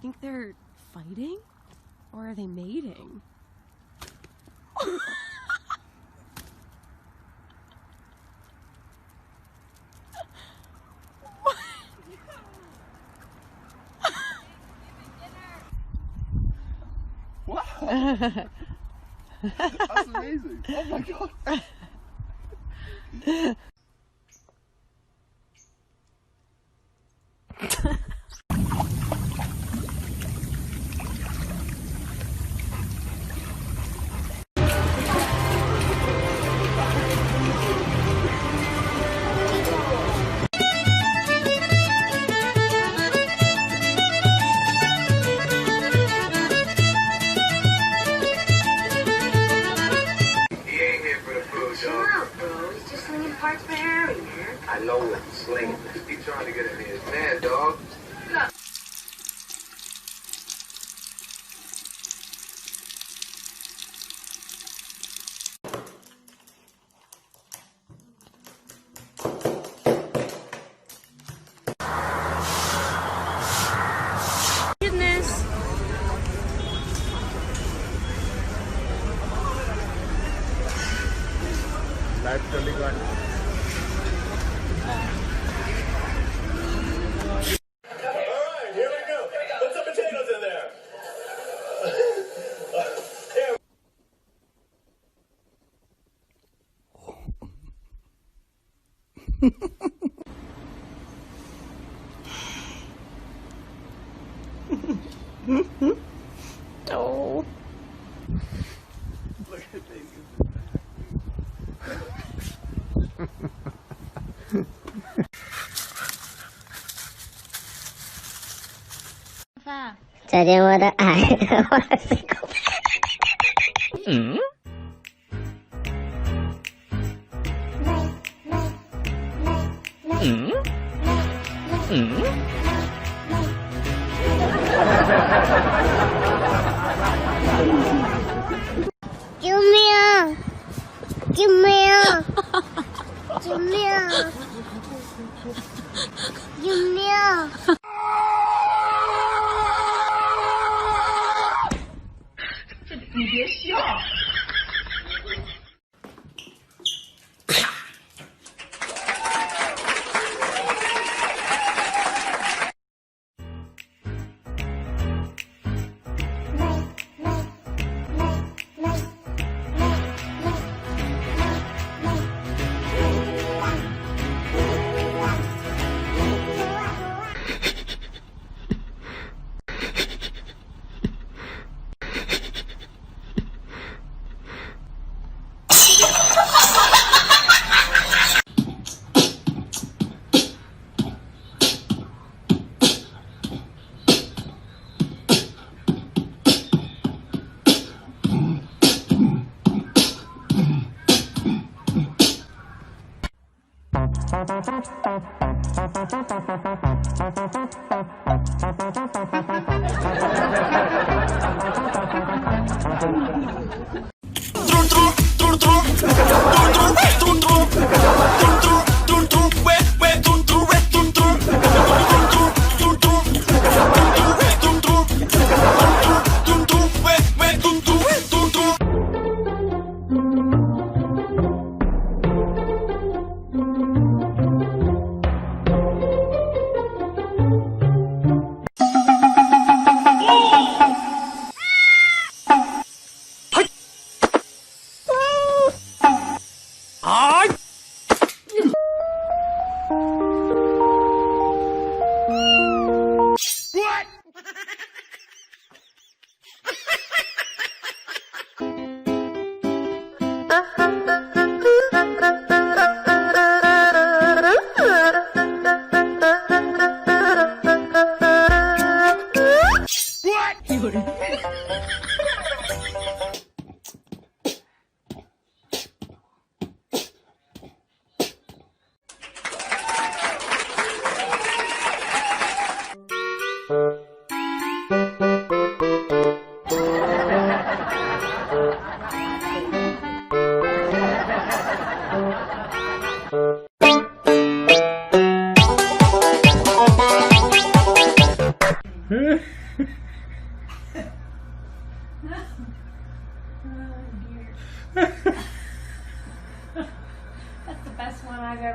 think they're fighting? Or are they mating? Wow! That's amazing! Oh my god! Parts for Harry, man. I know what he's slinging. He's trying to get in his man, dog. Look. Goodness. That's really good. Alright, here we go. Put some potatoes in there. Oh. Look at this.你别笑。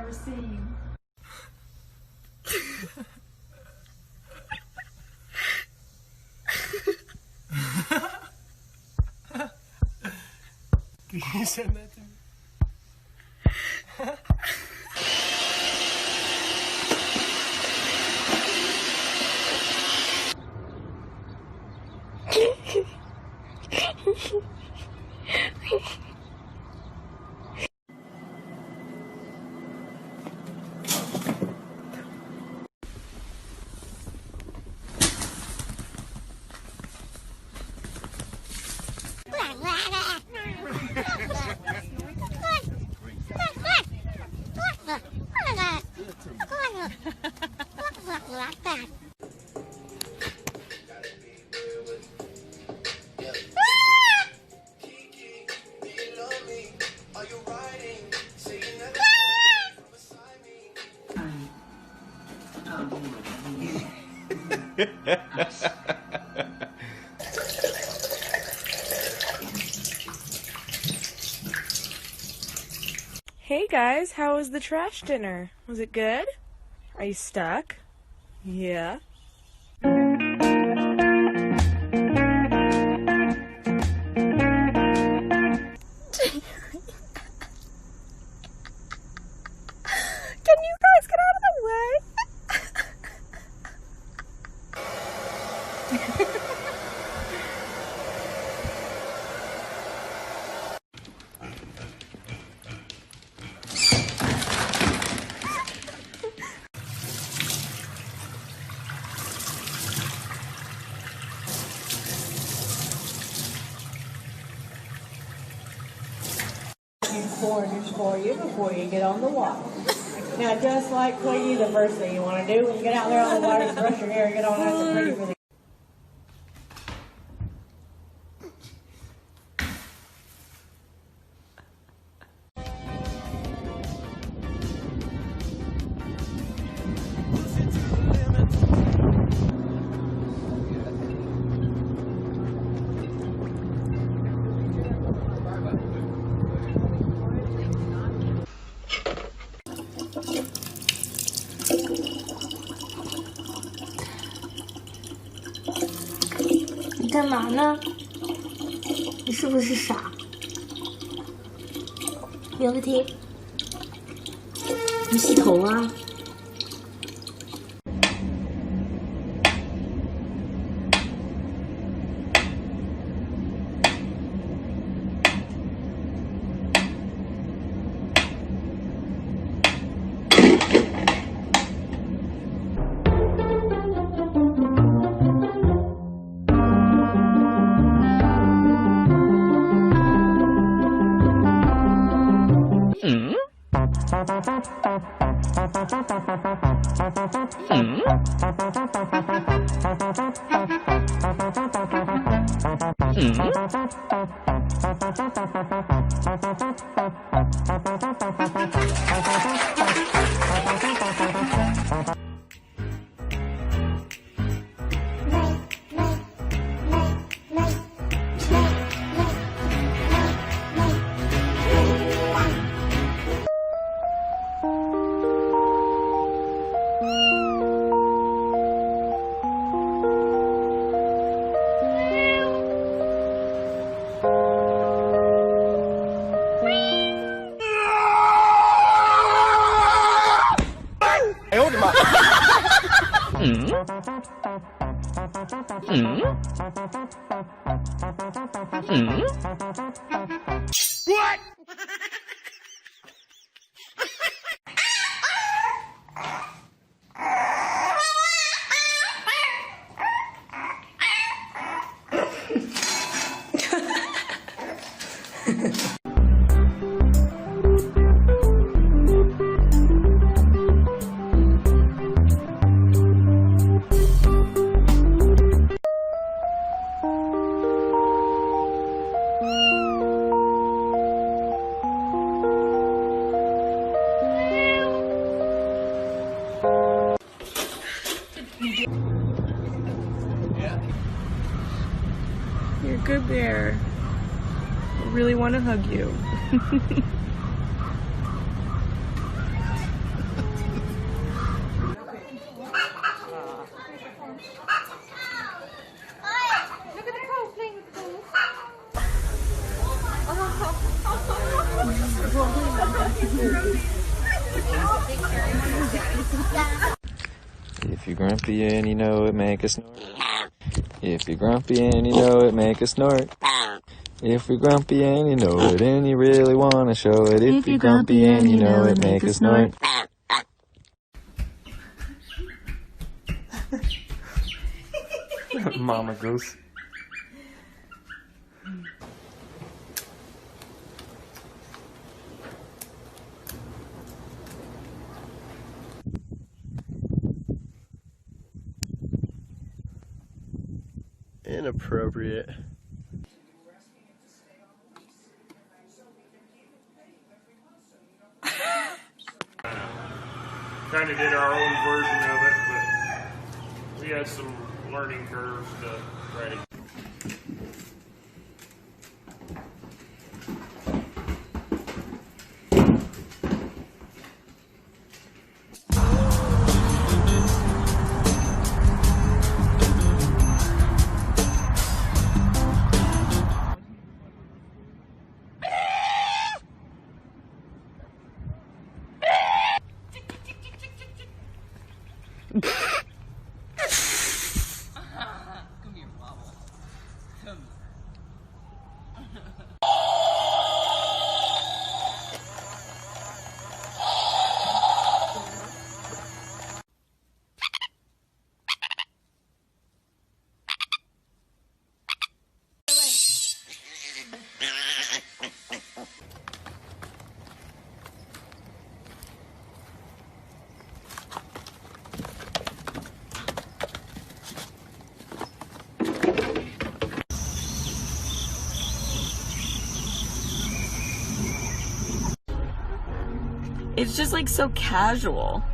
ever seen. Can you send that to me? Hey guys, how was the trash dinner? Was it good? Are you stuck? Yeah. Can you guys get out of the way? Corners for you before you get on the water. Now, just like Twiggy, the first thing you want to do when you get out there on the water is brush your hair and get all nice and pretty for the你干嘛呢？你是不是傻？苗个贴，你洗头啊？哎呦我的妈！What？You're a good bear. I really want to hug you. If you're grumpy and you know it, make a snort. If you're grumpy and you know it, make a snort. If you're grumpy and you know it and you really want to show it. If you're grumpy and you know it, make a snort. Mama goose. Inappropriate. Kind of did our own version of it, but we had some learning curves to break. It's just like so casual.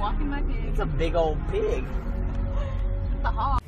Walking my pig. It's a big old pig. The hog.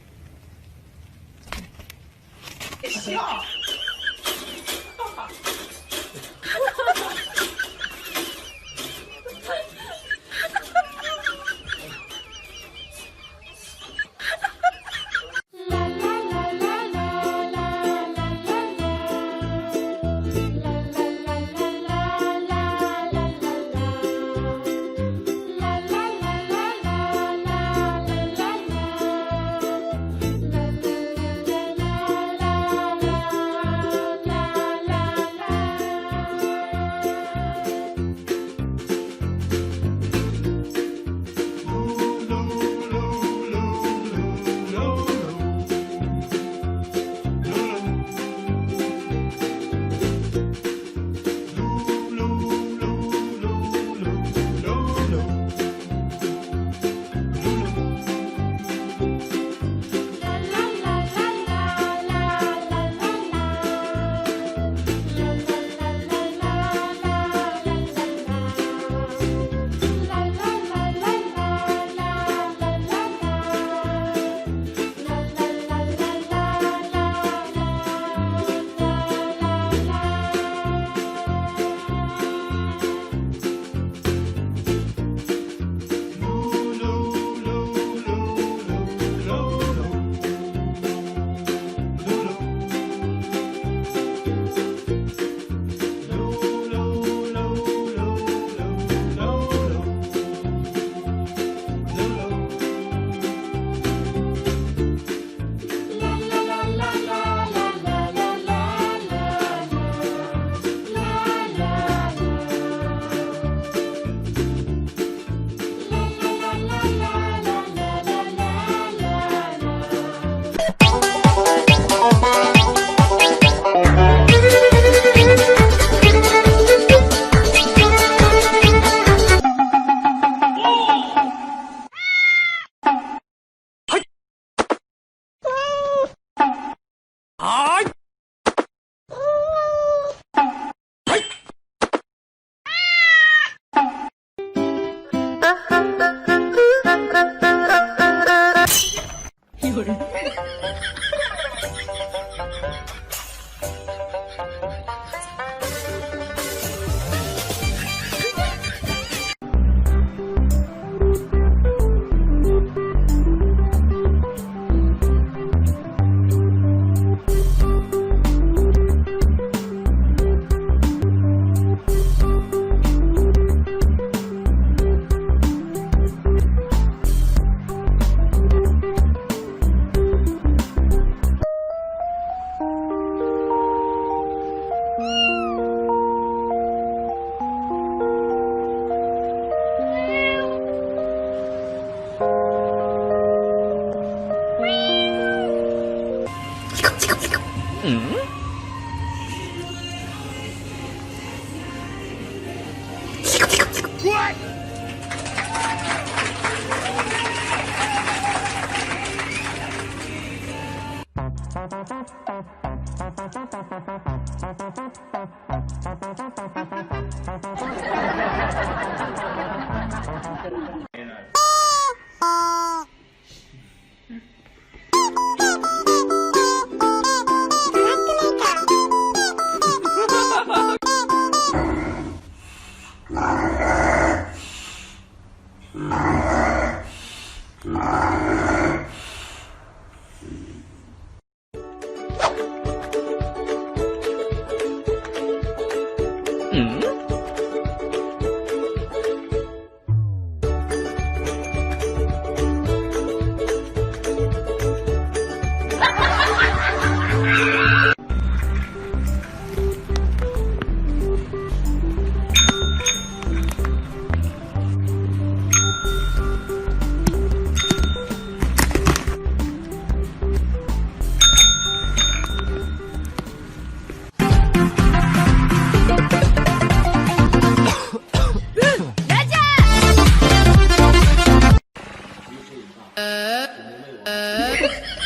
Look at